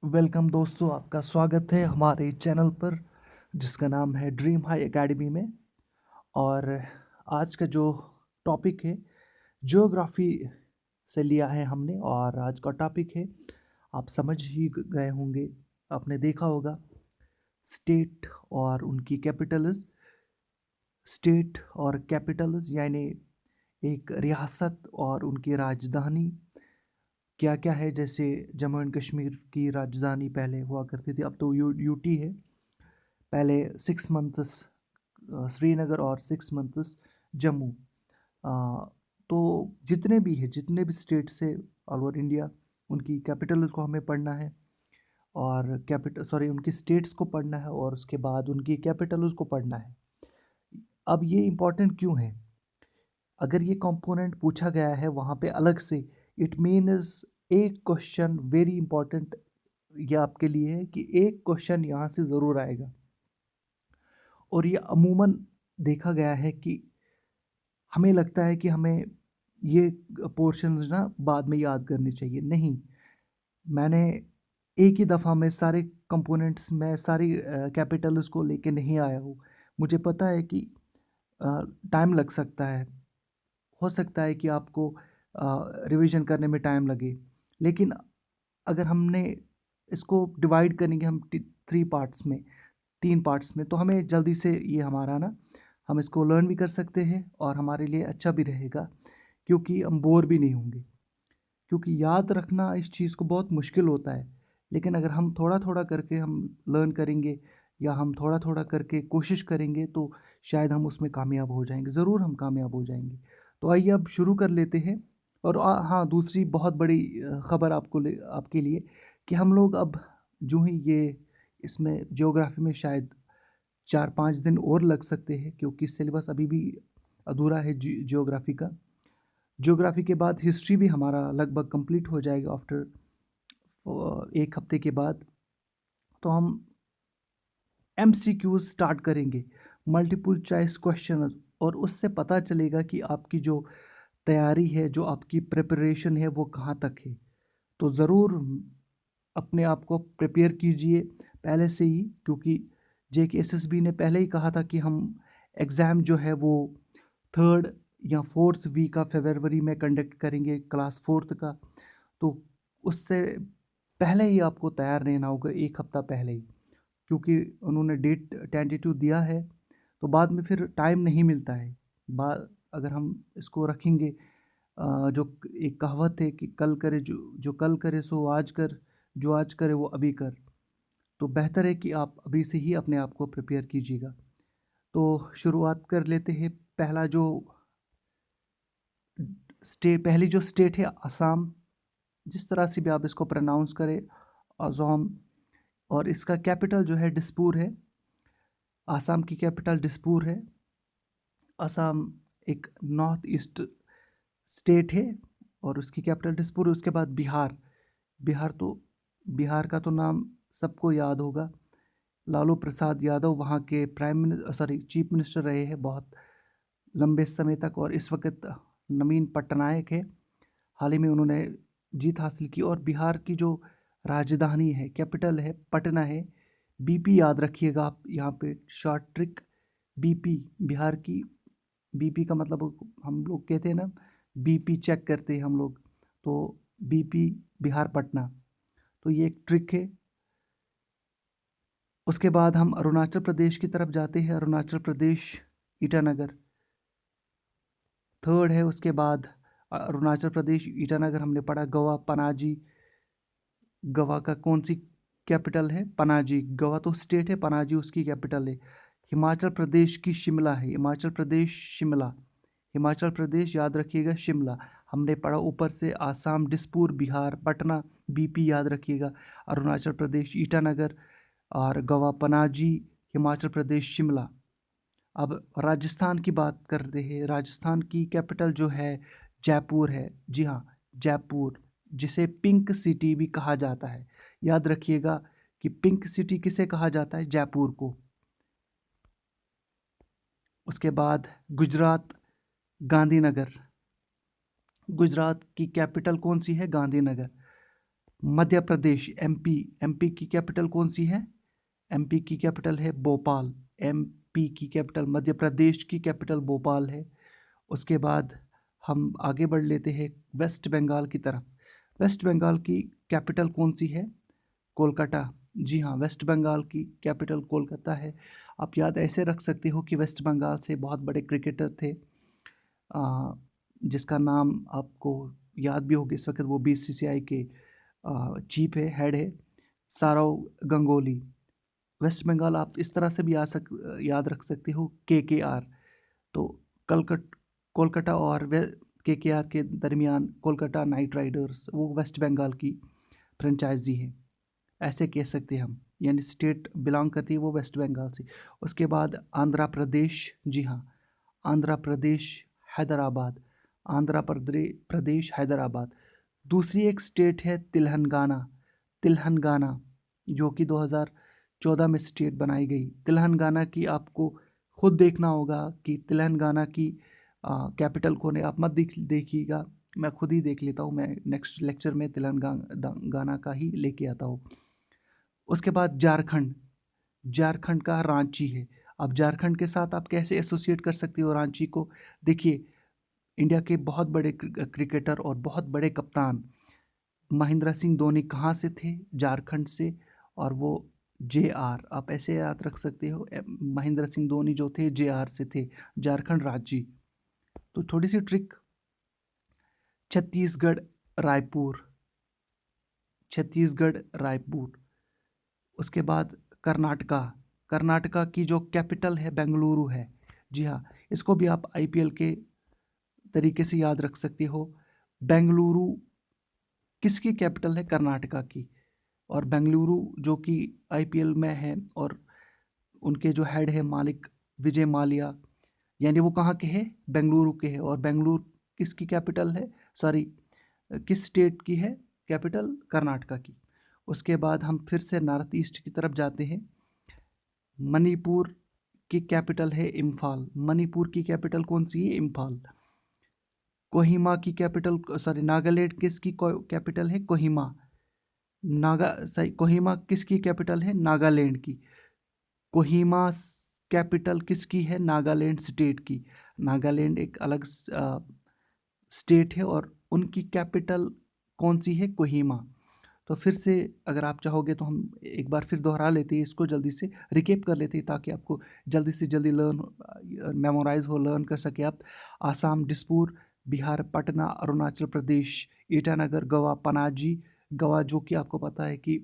Welcome दोस्तों, आपका स्वागत है हमारे चैनल पर जिसका नाम है ड्रीम हाई एकेडमी में। और आज का जो टॉपिक है ज्योग्राफी से लिया है हमने। और आज का टॉपिक है, आप समझ ही गए होंगे, आपने देखा होगा, स्टेट और उनकी कैपिटल्स। स्टेट और कैपिटल्स यानी एक रियासत और उनकी राजधानी क्या क्या है। जैसे जम्मू एंड कश्मीर की राजधानी पहले हुआ करती थी, अब तो यूटी है। पहले 6 मंथ्स श्रीनगर और 6 मंथ्स जम्मू। अ, तो जितने भी स्टेट से ऑल ओवर इंडिया, उनकी कैपिटल्स को हमें पढ़ना है। और उनकी स्टेट्स को पढ़ना है और उसके बाद उनकी कैपिटल्स को पढ़ना है। अब ये इम्पोर्टेंट क्यों है? अगर ये कंपोनेंट पूछा गया है वहाँ पे अलग से, इट मीन्स एक क्वेश्चन वेरी इंपॉर्टेंट ये आपके लिए है कि एक क्वेश्चन यहाँ से ज़रूर आएगा। और ये अमूमन देखा गया है कि हमें लगता है कि हमें ये पोर्शंस ना बाद में याद करने चाहिए। नहीं, मैंने एक ही दफ़ा में सारे कंपोनेंट्स में सारी कैपिटल्स को लेके नहीं आया हूँ। मुझे पता है कि टाइम लग सकता है। हो सकता है कि आपको रिवीजन करने में टाइम लगे, लेकिन अगर हमने इसको डिवाइड करेंगे हम 3 पार्ट्स में, 3 पार्ट्स में, तो हमें जल्दी से ये हमारा ना, हम इसको लर्न भी कर सकते हैं और हमारे लिए अच्छा भी रहेगा, क्योंकि हम बोर भी नहीं होंगे। क्योंकि याद रखना इस चीज़ को बहुत मुश्किल होता है, लेकिन अगर हम थोड़ा थोड़ा करके हम लर्न करेंगे या हम थोड़ा थोड़ा करके कोशिश करेंगे तो शायद हम उसमें कामयाब हो जाएंगे। ज़रूर हम कामयाब हो जाएंगे। तो आइए अब शुरू कर लेते हैं। और हाँ, दूसरी बहुत बड़ी ख़बर आपके लिए कि हम लोग अब जो ही ये इसमें ज्योग्राफी में शायद 4-5 दिन और लग सकते हैं, क्योंकि सिलेबस अभी भी अधूरा है ज्योग्राफी का। ज्योग्राफी के बाद हिस्ट्री भी हमारा लगभग कंप्लीट हो जाएगा आफ्टर 1 हफ्ते के बाद। तो हम MCQs स्टार्ट करेंगे, मल्टीपल चॉइस क्वेश्चन। और उससे पता चलेगा कि आपकी जो तैयारी है, जो आपकी प्रिपरेशन है, वो कहाँ तक है। तो ज़रूर अपने आप को प्रिपेयर कीजिए पहले से ही, क्योंकि JKSSB ने पहले ही कहा था कि हम एग्ज़ाम जो है वो 3rd या 4th वीक ऑफ फरवरी में कंडक्ट करेंगे, क्लास 4th का। तो उससे पहले ही आपको तैयार रहना होगा, 1 हफ्ता पहले ही, क्योंकि उन्होंने डेट टेंटेटिव दिया है। तो बाद में फिर टाइम नहीं मिलता है। अगर हम इसको रखेंगे, जो एक कहावत है कि कल करे जो जो कल करे सो आज कर, जो आज करे वो अभी कर। तो बेहतर है कि आप अभी से ही अपने आप को प्रिपेयर कीजिएगा। तो शुरुआत कर लेते हैं। पहली जो स्टेट है असम, जिस तरह से भी आप इसको प्रोनाउंस करें, असम। और इसका कैपिटल जो है दिसपुर है। आसाम की कैपिटल दिसपुर है। असम एक नॉर्थ ईस्ट स्टेट है और उसकी कैपिटल दिसपुर है। उसके बाद बिहार। बिहार तो बिहार का तो नाम सबको याद होगा, लालू प्रसाद यादव वहाँ के चीफ मिनिस्टर रहे हैं बहुत लंबे समय तक। और इस वक्त नवीन पटनायक है। हाल ही में उन्होंने जीत हासिल की। और बिहार की जो राजधानी है, कैपिटल है, पटना है। BP याद रखिएगा आप यहाँ पे, शॉर्ट ट्रिक BP। बिहार की BP का मतलब हम लोग कहते हैं ना, BP चेक करते हैं हम लोग, तो BP बिहार पटना। तो ये एक ट्रिक है। उसके बाद हम अरुणाचल प्रदेश की तरफ जाते हैं। अरुणाचल प्रदेश ईटानगर 3rd है। उसके बाद अरुणाचल प्रदेश ईटानगर हमने पढ़ा। गोवा पनाजी। गोवा का कौन सी कैपिटल है? पनाजी। गोवा तो स्टेट है, पनाजी उसकी कैपिटल है। हिमाचल प्रदेश की शिमला है। हिमाचल प्रदेश शिमला। हिमाचल प्रदेश याद रखिएगा, शिमला। हमने पढ़ा ऊपर से आसाम दिसपुर, बिहार पटना, BP याद रखिएगा। अरुणाचल प्रदेश ईटानगर और गोवा पनाजी, हिमाचल प्रदेश शिमला। अब राजस्थान की बात करते हैं। राजस्थान की कैपिटल जो है जयपुर है। जी हाँ, जयपुर, जिसे पिंक सिटी भी कहा जाता है। याद रखिएगा कि पिंक सिटी किसे कहा जाता है? जयपुर को। उसके बाद गुजरात, गांधीनगर। गुजरात की कैपिटल कौन सी है? गांधीनगर। मध्य प्रदेश एमपी, एमपी की कैपिटल कौन सी है? एमपी की कैपिटल है भोपाल। एमपी की कैपिटल, मध्य प्रदेश की कैपिटल भोपाल है। उसके बाद हम आगे बढ़ लेते हैं वेस्ट बंगाल की तरफ। वेस्ट बंगाल की कैपिटल कौन सी है? कोलकाता। जी हाँ, वेस्ट बंगाल की कैपिटल कोलकाता है। आप याद ऐसे रख सकते हो कि वेस्ट बंगाल से बहुत बड़े क्रिकेटर थे, जिसका नाम आपको याद भी होगा इस वक्त, वो बीसीसीआई के चीफ है, हेड है, सौरव गंगोली। वेस्ट बंगाल आप इस तरह से भी याद रख सकते हो, केकेआर। तो कलकट कोलकाता और केकेआर के दरमियान कोलकाता नाइट राइडर्स, वो वेस्ट बंगाल की फ्रेंचाइजी है, ऐसे कह सकते हैं हम। यानी स्टेट बिलोंग करती है वो वेस्ट बंगाल से। उसके बाद आंध्र प्रदेश। जी हाँ, आंध्र प्रदेश, हैदराबाद। प्रदेश हैदराबाद। दूसरी एक स्टेट है तेलंगाना। तेलंगाना जो कि 2014 में स्टेट बनाई गई। तेलंगाना की आपको खुद देखना होगा कि तेलंगाना की कैपिटल कौन है। आप मत देखिएगा, मैं खुद ही देख लेता हूँ। मैं नेक्स्ट लेक्चर में तेलंगाना का ही लेके आता हूँ। उसके बाद झारखंड। झारखंड का रांची है। अब झारखंड के साथ आप कैसे एसोसिएट कर सकते हो रांची को? देखिए, इंडिया के बहुत बड़े क्रिकेटर और बहुत बड़े कप्तान महेंद्र सिंह धोनी कहाँ से थे? झारखंड से। और वो JR, आप ऐसे याद रख सकते हो, महेंद्र सिंह धोनी जो थे JR से थे, झारखंड राज्य। तो थोड़ी सी ट्रिक, छत्तीसगढ़ रायपुर। छत्तीसगढ़ रायपुर। उसके बाद कर्नाटका। कर्नाटका की जो कैपिटल है बेंगलुरु है। जी हाँ, इसको भी आप IPL के तरीके से याद रख सकते हो। बेंगलुरु किसकी कैपिटल है? कर्नाटका की। और बेंगलुरु जो कि IPL में है, और उनके जो हेड है मालिक विजय माल्या, यानी वो कहाँ के हैं? बेंगलुरु के हैं। और बेंगलुरु किसकी कैपिटल है? सॉरी, किस स्टेट की है कैपिटल? कर्नाटका की। उसके बाद हम फिर से नॉर्थ ईस्ट की तरफ जाते हैं। मणिपुर की कैपिटल है इम्फाल। मणिपुर की कैपिटल कौन सी है? इम्फाल। कोहिमा की कैपिटल, सॉरी, नागालैंड किसकी कैपिटल है? कोहिमा। सही, कोहिमा किसकी कैपिटल है? नागालैंड की। कोहिमा कैपिटल किसकी है? नागालैंड स्टेट की। नागालैंड एक अलग स्टेट है और उनकी कैपिटल कौन सी है? कोहिमा। तो फिर से अगर आप चाहोगे तो हम एक बार फिर दोहरा लेते हैं इसको, जल्दी से रिकेप कर लेते हैं ताकि आपको जल्दी से जल्दी मेमोराइज हो, लर्न कर सके आप। आसाम दिसपुर, बिहार पटना, अरुणाचल प्रदेश ईटानगर, गोवा पनाजी। गोवा जो कि आपको पता है कि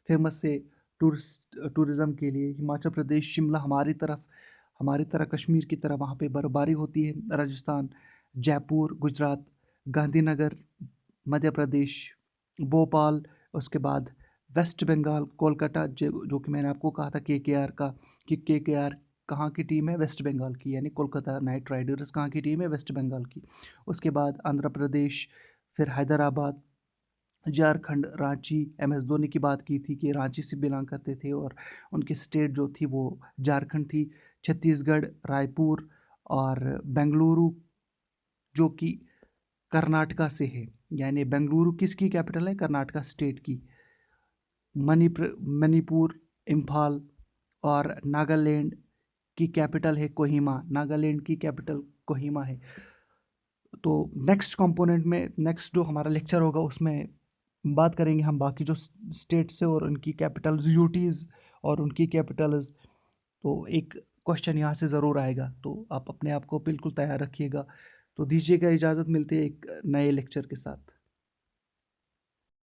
फेमस है टूरिज़्म के लिए। हिमाचल प्रदेश शिमला, हमारी तरह कश्मीर की तरह वहाँ पे बर्फबारी होती है। राजस्थान जयपुर गुजरात, गांधीनगर मध्य प्रदेश, भोपाल। उसके बाद वेस्ट बंगाल कोलकाता, जो कि मैंने आपको कहा था KKR का, कि KKR कहाँ की टीम है? वेस्ट बंगाल की, यानी कोलकाता नाइट राइडर्स कहाँ की टीम है? वेस्ट बंगाल की। उसके बाद आंध्र प्रदेश, फिर हैदराबाद, झारखंड, रांची। MS धोनी की बात की थी कि रांची से बिलोंग करते थे और उनकी स्टेट जो थी वो झारखंड थी। छत्तीसगढ़ रायपुर, और बेंगलुरु जो कि कर्नाटका से है। यानी बेंगलुरु किसकी कैपिटल है? कर्नाटका स्टेट की। मणिपुर इम्फाल, और नागालैंड की कैपिटल है कोहिमा। नागालैंड की कैपिटल कोहिमा है। तो नेक्स्ट कंपोनेंट में, नेक्स्ट जो हमारा लेक्चर होगा उसमें बात करेंगे हम बाकी जो स्टेट से और उनकी कैपिटल्स, यूटीज़ और उनकी कैपिटल्स। तो एक क्वेश्चन यहाँ से ज़रूर आएगा, तो आप अपने आप को बिल्कुल तैयार रखिएगा। तो दीजिएगा इजाज़त, मिलते हैं एक नए लेक्चर के साथ।